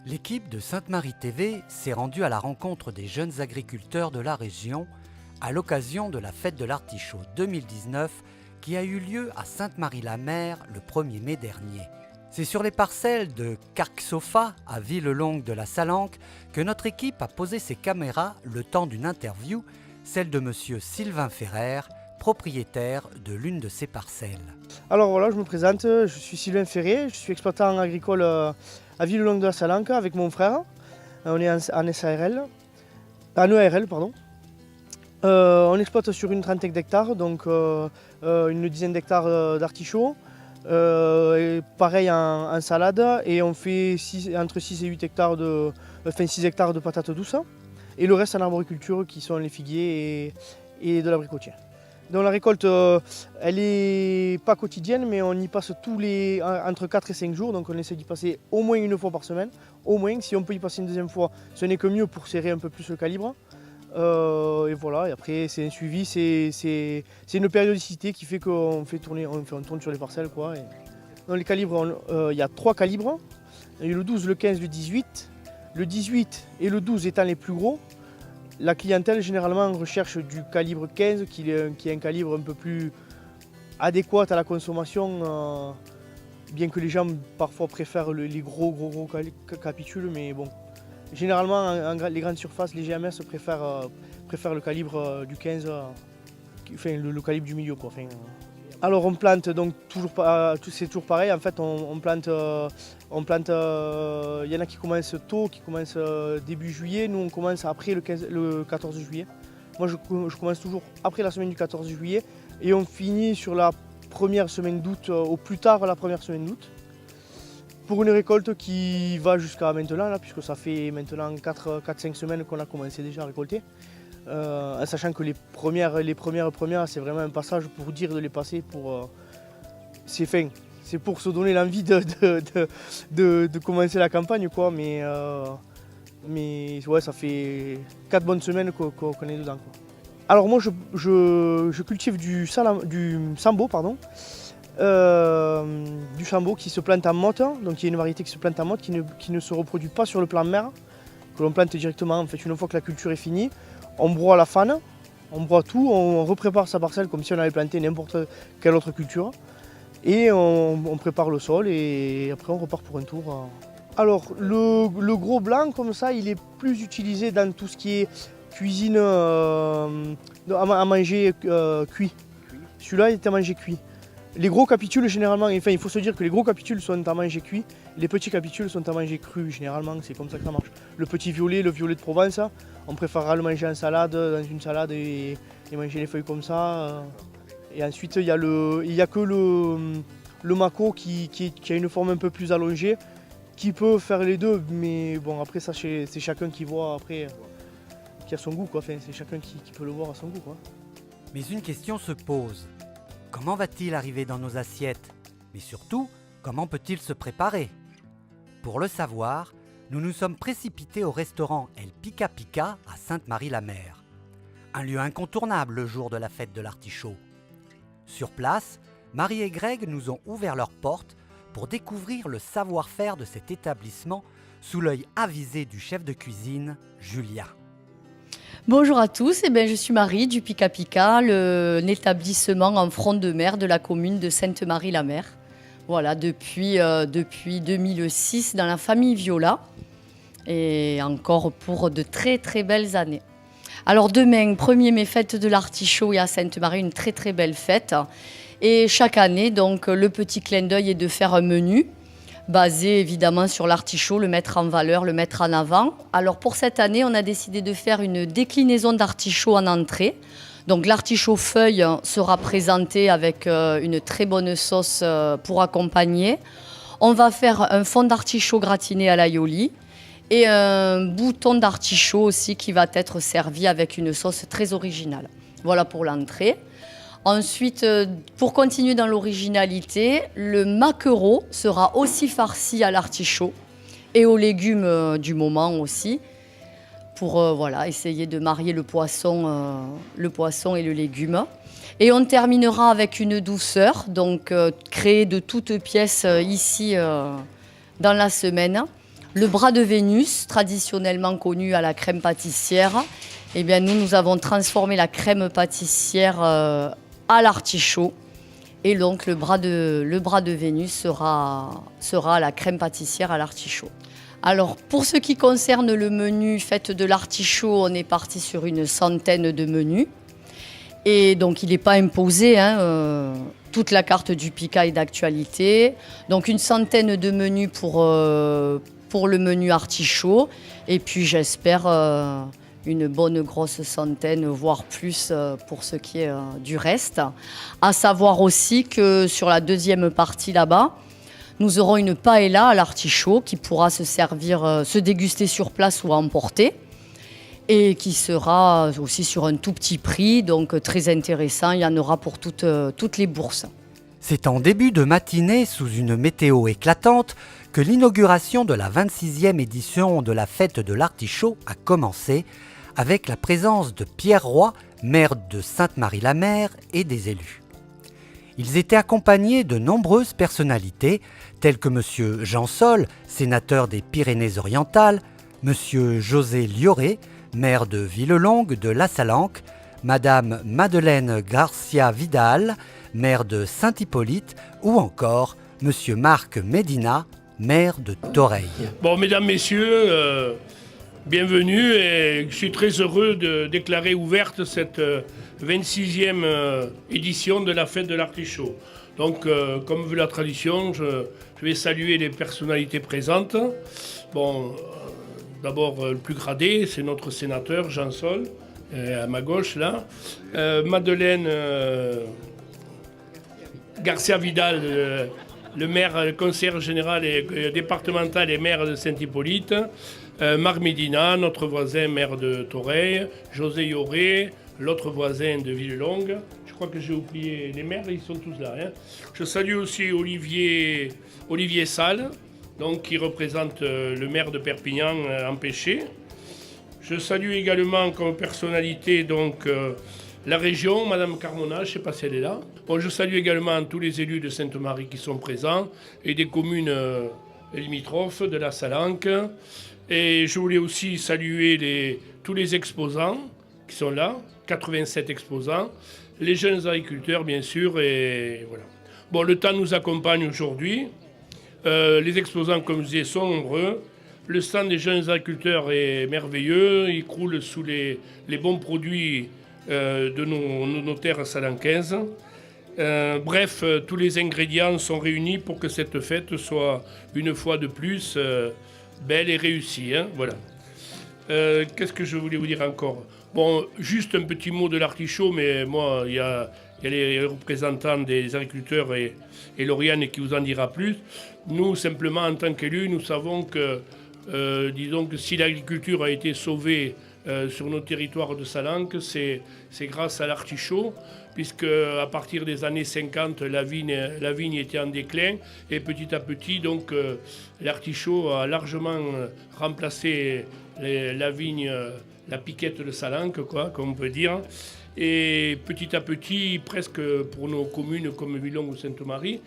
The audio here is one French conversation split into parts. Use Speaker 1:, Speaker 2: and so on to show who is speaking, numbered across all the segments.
Speaker 1: L'équipe de Sainte-Marie TV s'est rendue à la rencontre des jeunes agriculteurs de la région à l'occasion de la fête de l'artichaut 2019 qui a eu lieu à Sainte-Marie-la-Mer le 1er mai dernier. C'est sur les parcelles de Carxofa à Villelongue de la Salanque que notre équipe a posé ses caméras le temps d'une interview, celle de monsieur Sylvain Ferrer, propriétaire de l'une de ces parcelles.
Speaker 2: Alors voilà, je me présente, je suis Sylvain Ferrer, je suis exploitant agricole à Villelongue de la Salanque avec mon frère. On est en SARL, en EARL, pardon. On exploite sur une trentaine d'hectares, donc une dizaine d'hectares d'artichauts. Et pareil en salade, et on fait entre 6 et 8 hectares 6 hectares de patates douces. Et le reste en arboriculture qui sont les figuiers et de l'abricotier. Donc la récolte, elle n'est pas quotidienne, mais on y passe entre 4 et 5 jours. Donc on essaie d'y passer au moins une fois par semaine. Au moins, si on peut y passer une deuxième fois, ce n'est que mieux pour serrer un peu plus le calibre. Et voilà, et après c'est un suivi, c'est une périodicité qui fait qu'on tourne sur les parcelles, quoi. Et dans les calibres, il y a 3 calibres. Il y a le 12, le 15, le 18. Le 18 et le 12 étant les plus gros. La clientèle généralement recherche du calibre 15 qui est un calibre un peu plus adéquat à la consommation, bien que les gens parfois préfèrent les gros capitules, mais bon. Généralement, les grandes surfaces, les GMS préfèrent le calibre du 15, le calibre du milieu, quoi. Alors on plante donc c'est toujours pareil. En fait, on plante. Il y en a qui commencent tôt, qui commencent début juillet. Nous, on commence après le 14 juillet. Moi, je commence toujours après la semaine du 14 juillet et on finit sur la première semaine d'août, au plus tard la première semaine d'août. Pour une récolte qui va jusqu'à maintenant, là, puisque ça fait maintenant 4-5 semaines qu'on a commencé déjà à récolter. En sachant que les premières, c'est vraiment un passage pour dire de les passer. C'est fin. C'est pour se donner l'envie de commencer la campagne, quoi. Mais ouais, ça fait 4 bonnes semaines qu'on est dedans, quoi. Alors moi, je cultive du sambo, pardon. Du sambo qui se plante en motte, donc il y a une variété qui se plante en motte qui ne se reproduit pas sur le plan mer, que l'on plante directement. En fait, une fois que la culture est finie, on broie la fanne, on broie tout, on reprépare sa parcelle comme si on avait planté n'importe quelle autre culture, et on prépare le sol et après on repart pour un tour. Alors le gros blanc comme ça, il est plus utilisé dans tout ce qui est cuisine à manger cuit. Celui-là il est à manger cuit. Les gros capitules, généralement, enfin, il faut se dire que les gros capitules sont à manger cuit, les petits capitules sont à manger cru, généralement, c'est comme ça que ça marche. Le petit violet, le violet de Provence, on préférera le manger en salade, dans une salade et manger les feuilles comme ça. Et ensuite, il y a que le mako qui a une forme un peu plus allongée, qui peut faire les deux, mais bon, après ça, c'est chacun qui voit, après, qui a son goût, quoi. Enfin, c'est chacun qui peut le voir à son goût, quoi.
Speaker 1: Mais une question se pose. Comment va-t-il arriver dans nos assiettes? Mais surtout, comment peut-il se préparer? Pour le savoir, nous nous sommes précipités au restaurant El Pica Pica à Sainte-Marie-la-Mer. Un lieu incontournable le jour de la fête de l'artichaut. Sur place, Marie et Greg nous ont ouvert leurs portes pour découvrir le savoir-faire de cet établissement sous l'œil avisé du chef de cuisine, Julia.
Speaker 3: Bonjour à tous, je suis Marie du Pica Pica, l'établissement en front de mer de la commune de Sainte-Marie-la-Mer. Voilà, depuis 2006 dans la famille Viola et encore pour de très très belles années. Alors demain, 1er mai, fête de l'artichaut et à Sainte-Marie, une très très belle fête. Et chaque année, donc, le petit clin d'œil est de faire un menu basé évidemment sur l'artichaut, le mettre en valeur, le mettre en avant. Alors pour cette année, on a décidé de faire une déclinaison d'artichaut en entrée. Donc l'artichaut feuille sera présenté avec une très bonne sauce pour accompagner. On va faire un fond d'artichaut gratiné à l'aioli et un bouton d'artichaut aussi qui va être servi avec une sauce très originale. Voilà pour l'entrée. Ensuite, pour continuer dans l'originalité, le maquereau sera aussi farci à l'artichaut et aux légumes du moment aussi, pour essayer de marier le poisson et le légume. Et on terminera avec une douceur, donc créée de toutes pièces ici dans la semaine, Le bras de Vénus, traditionnellement connu à la crème pâtissière, eh bien nous avons transformé la crème pâtissière à l'artichaut. Et donc le bras de Vénus sera à la crème pâtissière à l'artichaut. Alors pour ce qui concerne le menu fête de l'artichaut, on est parti sur une centaine de menus. Et donc il n'est pas imposé, toute la carte du Pica est d'actualité. Donc une centaine de menus pour le menu artichaut. Et puis j'espère une bonne grosse centaine, voire plus pour ce qui est du reste. À savoir aussi que sur la deuxième partie là-bas, nous aurons une paella à l'artichaut qui pourra se déguster sur place ou à emporter et qui sera aussi sur un tout petit prix, donc très intéressant. Il y en aura pour toutes les bourses.
Speaker 1: C'est en début de matinée, sous une météo éclatante, que l'inauguration de la 26e édition de la fête de l'artichaut a commencé, avec la présence de Pierre Roy, maire de Sainte-Marie-la-Mer, et des élus. Ils étaient accompagnés de nombreuses personnalités, telles que M. Jean Sol, sénateur des Pyrénées-Orientales, M. José Lioré, maire de Villelongue de La Salanque, Mme Madeleine Garcia Vidal, maire de Saint-Hippolyte, ou encore M. Marc Medina, maire de Toreil.
Speaker 4: Bon, mesdames, messieurs, bienvenue et je suis très heureux de déclarer ouverte cette 26e édition de la fête de l'artichaut. Donc, comme veut la tradition, je vais saluer les personnalités présentes. Bon, d'abord, le plus gradé, c'est notre sénateur, Jean Sol, à ma gauche, là. Madeleine Garcia Vidal, le maire, le conseiller général et départemental et maire de Saint-Hippolyte. Marc Medina, notre voisin maire de Toreil. José Lioré, l'autre voisin de Villelongue. Je crois que j'ai oublié les maires, ils sont tous là. Je salue aussi Olivier Salle, donc, qui représente le maire de Perpignan empêché. Je salue également comme personnalité donc, la région, Madame Carmona, je ne sais pas si elle est là. Bon, je salue également tous les élus de Sainte-Marie qui sont présents et des communes limitrophes de la Salanque. Et je voulais aussi saluer tous les exposants qui sont là, 87 exposants, les jeunes agriculteurs bien sûr, et voilà. Bon, le temps nous accompagne aujourd'hui. Les exposants, comme je disais, sont nombreux. Le stand des jeunes agriculteurs est merveilleux. Il croule sous les bons produits de nos terres salanquaises. Bref, tous les ingrédients sont réunis pour que cette fête soit, une fois de plus, belle et réussie. Voilà. Qu'est-ce que je voulais vous dire encore ? Bon, juste un petit mot de l'artichaut, mais moi, il y a les représentants des agriculteurs et Lauriane qui vous en dira plus. Nous, simplement, en tant qu'élus, nous savons que, disons que si l'agriculture a été sauvée sur nos territoires de Salanque, c'est grâce à l'artichaut, puisque à partir des années 50, la vigne était en déclin, et petit à petit, donc, l'artichaut a largement remplacé la vigne, la piquette de Salanque, quoi, comme on peut dire. Et petit à petit, presque pour nos communes comme Villelongue ou Sainte-Marie,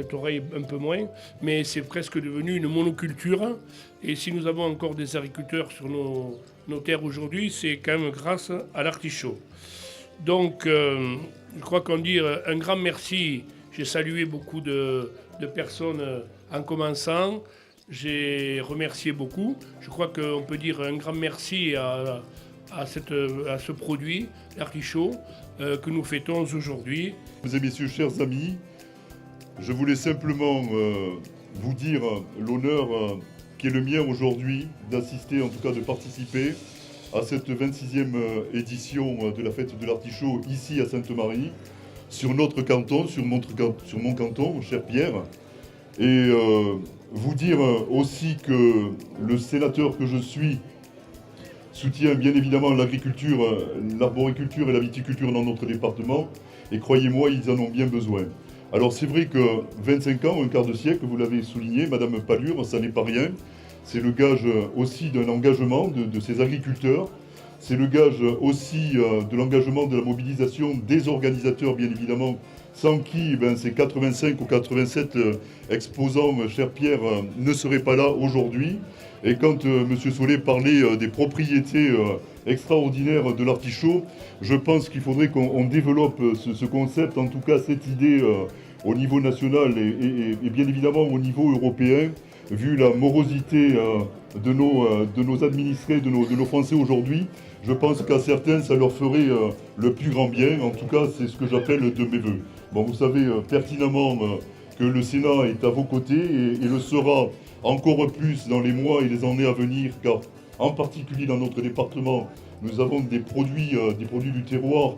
Speaker 4: Toreil un peu moins, mais c'est presque devenu une monoculture. Et si nous avons encore des agriculteurs sur nos terres aujourd'hui, c'est quand même grâce à l'artichaut. Donc, je crois qu'on dit un grand merci. J'ai salué beaucoup de personnes en commençant. J'ai remercié beaucoup. Je crois qu'on peut dire un grand merci à ce produit, l'artichaut, que nous fêtons aujourd'hui.
Speaker 5: Mesdames et messieurs, chers amis, je voulais simplement vous dire l'honneur qui est le mien aujourd'hui d'assister, en tout cas de participer à cette 26e édition de la fête de l'artichaut ici à Sainte-Marie, sur notre canton, sur mon canton, cher Pierre. Et vous dire aussi que le sénateur que je suis soutient bien évidemment l'agriculture, l'arboriculture et la viticulture dans notre département. Et croyez-moi, ils en ont bien besoin. Alors c'est vrai que 25 ans, un quart de siècle, vous l'avez souligné, Madame Palure, ça n'est pas rien. C'est le gage aussi d'un engagement de ces agriculteurs. C'est le gage aussi de l'engagement de la mobilisation des organisateurs, bien évidemment, sans qui ces 85 ou 87 exposants, cher Pierre, ne seraient pas là aujourd'hui. Et quand M. Solé parlait des propriétés extraordinaires de l'artichaut, je pense qu'il faudrait qu'on développe ce concept, en tout cas cette idée au niveau national et bien évidemment au niveau européen, vu la morosité de nos administrés, de nos Français aujourd'hui. Je pense qu'à certains, ça leur ferait le plus grand bien. En tout cas, c'est ce que j'appelle de mes voeux. Bon, vous savez pertinemment que le Sénat est à vos côtés et le sera encore plus dans les mois et les années à venir, car en particulier dans notre département, nous avons des produits du terroir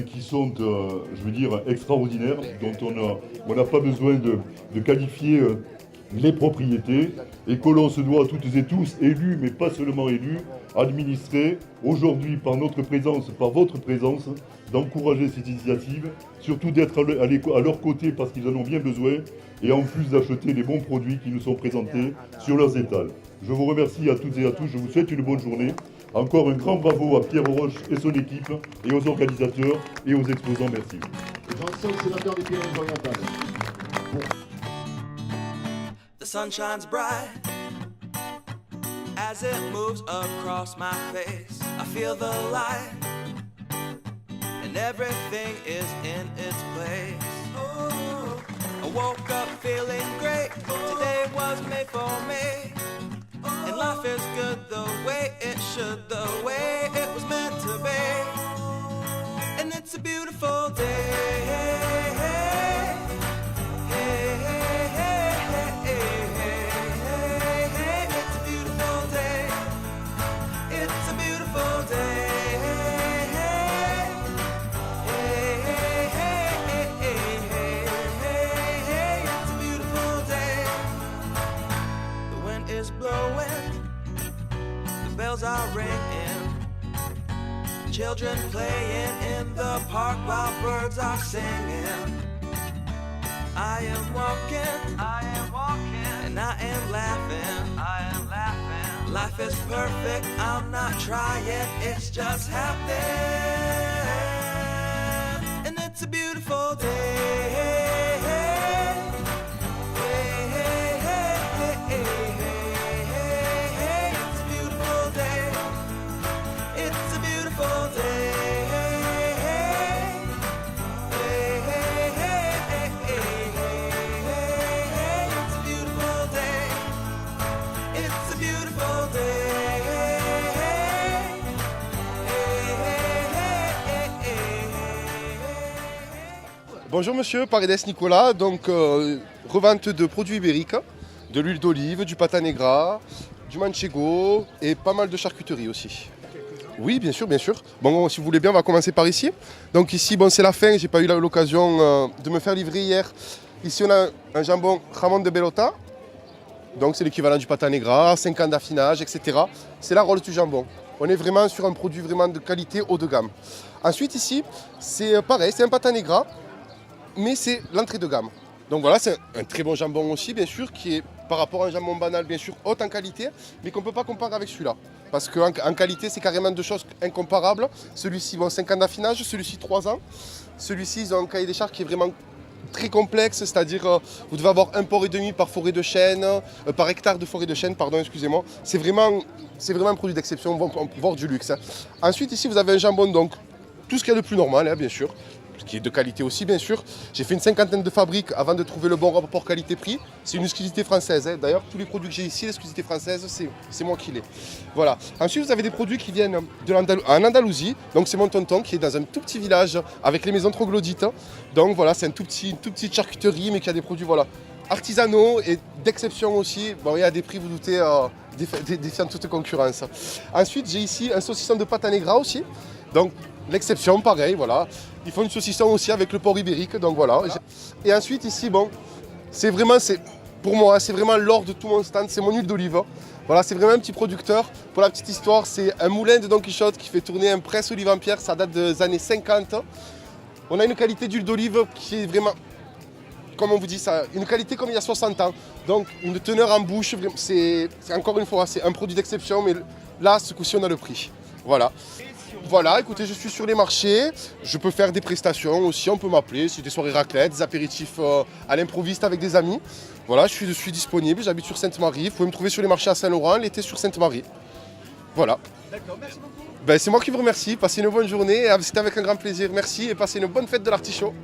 Speaker 5: qui sont, je veux dire, extraordinaires, dont on n'a pas besoin de qualifier les propriétés, et que l'on se doit toutes et tous, élus, mais pas seulement élus, administrés, aujourd'hui par notre présence, par votre présence, d'encourager cette initiative, surtout d'être à leur côté parce qu'ils en ont bien besoin, et en plus d'acheter les bons produits qui nous sont présentés sur leurs étals. Je vous remercie à toutes et à tous, je vous souhaite une bonne journée. Encore un grand bravo à Pierre Roche et son équipe, et aux organisateurs et aux exposants. Merci.
Speaker 6: Jean-Saul, sénateur des Pyrénées-Orientales.
Speaker 7: The sun shines bright as it moves across my face. I feel the light and everything is in its place. Oh, I woke up feeling great. Today was made for me. And life is good the way it should, the way it was meant to be. And it's a beautiful day. Are ringing, children playing in the park while birds are singing. I am walking, and I am laughing, Life is perfect, I'm not trying, it's just happening. And it's a beautiful day.
Speaker 6: Bonjour monsieur, Paredes Nicolas, donc revente de produits ibériques, de l'huile d'olive, du pata negra, du manchego et pas mal de charcuterie aussi. Oui, bien sûr, bien sûr. Bon, si vous voulez bien, on va commencer par ici. Donc ici, bon, c'est la fin, j'ai pas eu l'occasion de me faire livrer hier. Ici, on a un jambon Ramon de Bellota, donc c'est l'équivalent du pata negra, 5 ans d'affinage, etc. C'est la Rolls du jambon. On est vraiment sur un produit vraiment de qualité haut de gamme. Ensuite ici, c'est pareil, c'est un pata negra, mais c'est l'entrée de gamme. Donc voilà, c'est un très bon jambon aussi, bien sûr, qui est par rapport à un jambon banal, bien sûr, haute en qualité, mais qu'on ne peut pas comparer avec celui-là. Parce qu'en qualité, c'est carrément deux choses incomparables. Celui-ci, bon, 5 ans d'affinage, celui-ci, 3 ans. Celui-ci, ils ont un cahier des charges qui est vraiment très complexe, c'est-à-dire vous devez avoir 1 porc et demi par forêt de chêne, par hectare de forêt de chêne, pardon, excusez-moi. C'est vraiment un produit d'exception, voire du luxe. Ensuite, ici, vous avez un jambon, donc, tout ce qu'il y a de plus normal, hein, bien sûr, qui est de qualité aussi, bien sûr. J'ai fait une 50aine de fabriques avant de trouver le bon rapport qualité-prix. C'est une exclusivité française. Hein. D'ailleurs, tous les produits que j'ai ici, l'exclusivité française, c'est moi qui l'ai. Voilà. Ensuite, vous avez des produits qui viennent en Andalousie. Donc, c'est mon tonton qui est dans un tout petit village avec les maisons troglodytes. Donc, voilà, c'est une toute petite charcuterie, mais qui a des produits, voilà, artisanaux et d'exception aussi. Bon, il y a des prix, vous doutez, défiant toute concurrence. Ensuite, j'ai ici un saucisson de pata negra aussi. Donc, l'exception, pareil, voilà. Ils font une saucisson aussi avec le porc ibérique, donc voilà. Et ensuite, ici, bon, pour moi, c'est vraiment l'or de tout mon stand, c'est mon huile d'olive. Voilà, c'est vraiment un petit producteur. Pour la petite histoire, c'est un moulin de Don Quichotte qui fait tourner un presse olive en pierre, ça date des années 50. On a une qualité d'huile d'olive qui est vraiment, comme on vous dit, ça, une qualité comme il y a 60 ans. Donc, une teneur en bouche, c'est encore une fois, c'est un produit d'exception, mais là, ce coup-ci, on a le prix. Voilà.
Speaker 8: Et si
Speaker 6: Voilà, écoutez, je suis sur les marchés, je peux faire des prestations aussi, on peut m'appeler, c'est des soirées raclette, des apéritifs à l'improviste avec des amis. Voilà, je suis disponible, j'habite sur Sainte-Marie, vous pouvez me trouver sur les marchés à Saint-Laurent, l'été sur Sainte-Marie. Voilà.
Speaker 2: D'accord, merci beaucoup.
Speaker 6: Ben, c'est moi qui vous remercie, passez une bonne journée, c'était avec un grand plaisir, merci et passez une bonne fête de l'artichaut.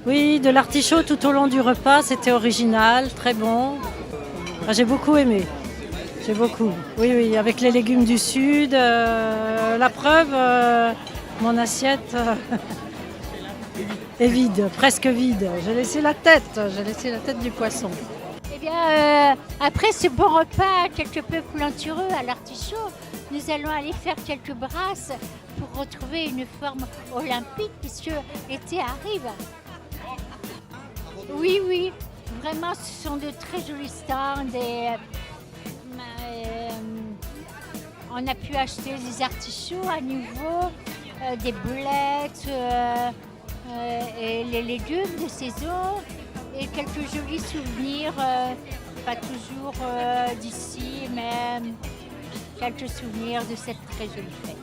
Speaker 8: Oui, de l'artichaut tout au long du repas, c'était original, très bon. J'ai beaucoup aimé, j'ai beaucoup. Oui, oui, avec les légumes du sud, la preuve, mon assiette est vide, presque vide. J'ai laissé la tête du poisson.
Speaker 9: Eh bien, après ce bon repas quelque peu plantureux à l'artichaut, nous allons aller faire quelques brasses pour retrouver une forme olympique puisque l'été arrive. Oui, oui, vraiment, ce sont de très jolis stands et on a pu acheter des artichauts à nouveau, des boulettes et les légumes de saison et quelques jolis souvenirs, pas toujours d'ici, mais quelques souvenirs de cette très jolie fête.